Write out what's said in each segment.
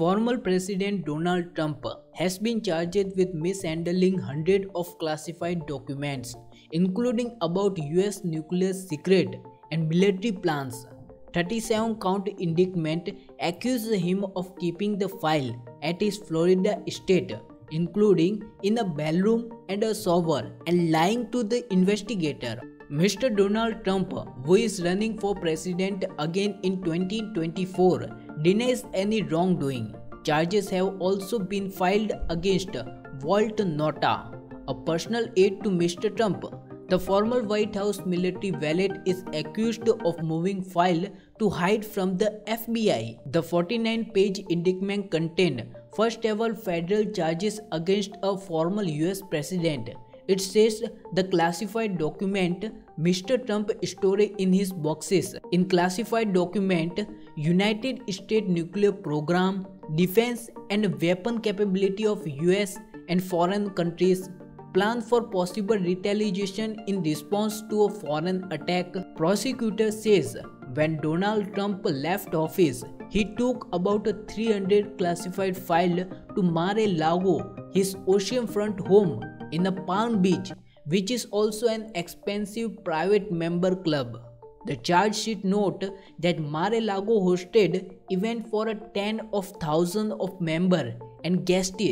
Former President Donald Trump has been charged with mishandling hundreds of classified documents, including about US nuclear secret and military plans. 37-count indictment accuses him of keeping the file at his Florida estate, including in a ballroom and a shower, and lying to the investigator. Mr. Donald Trump, who is running for president again in 2024, denies any wrongdoing. Charges have also been filed against Walt Nauta, a personal aide to Mr. Trump. The former White House military valet is accused of moving files to hide from the FBI. The 49-page indictment contained first ever federal charges against a former US president. It says the classified document Mr. Trump stored in his boxes. In classified document, United States nuclear program, defense and weapon capability of US and foreign countries, plan for possible retaliation in response to a foreign attack. Prosecutor says when Donald Trump left office, he took about 300 classified files to Mar-a-Lago, his oceanfront home in Palm Beach, which is also an expensive private member club. The charge sheet note that Mar-a-Lago hosted event for tens of thousands of members and guests,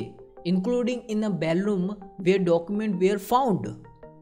including in a ballroom where documents were found.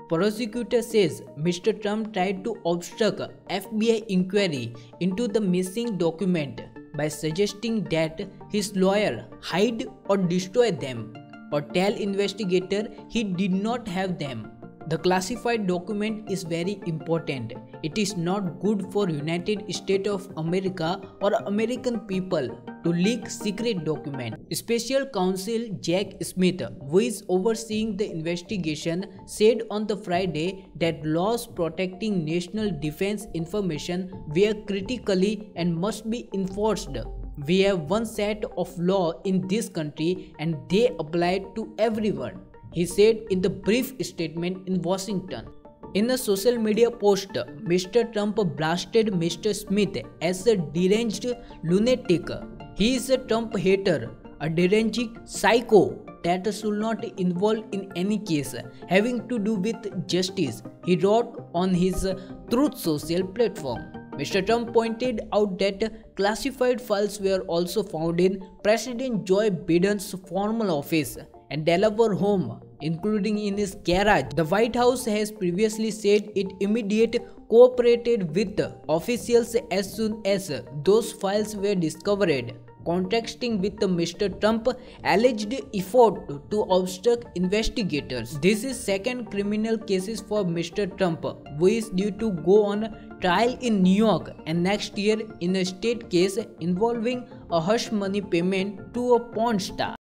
Prosecutor says Mr. Trump tried to obstruct FBI inquiry into the missing document by suggesting that his lawyer hide or destroy them, or tell investigator he did not have them. The classified document is very important. It is not good for United States of America or American people to leak secret documents. Special Counsel Jack Smith, who is overseeing the investigation, said on the Friday that laws protecting national defense information were critically and must be enforced. We have one set of law in this country and they apply to everyone, he said in the brief statement in Washington. In a social media post, Mr. Trump blasted Mr. Smith as a deranged lunatic. He is a Trump hater, a deranged psycho that should not involve in any case having to do with justice, he wrote on his Truth Social platform. Mr. Trump pointed out that classified files were also found in President Joe Biden's former office and Delaware home, including in his garage. The White House has previously said it immediately cooperated with officials as soon as those files were discovered, contrasting with Mr. Trump's alleged effort to obstruct investigators. This is second criminal cases for Mr. Trump, who is due to go on trial in New York and next year in a state case involving a hush money payment to a porn star.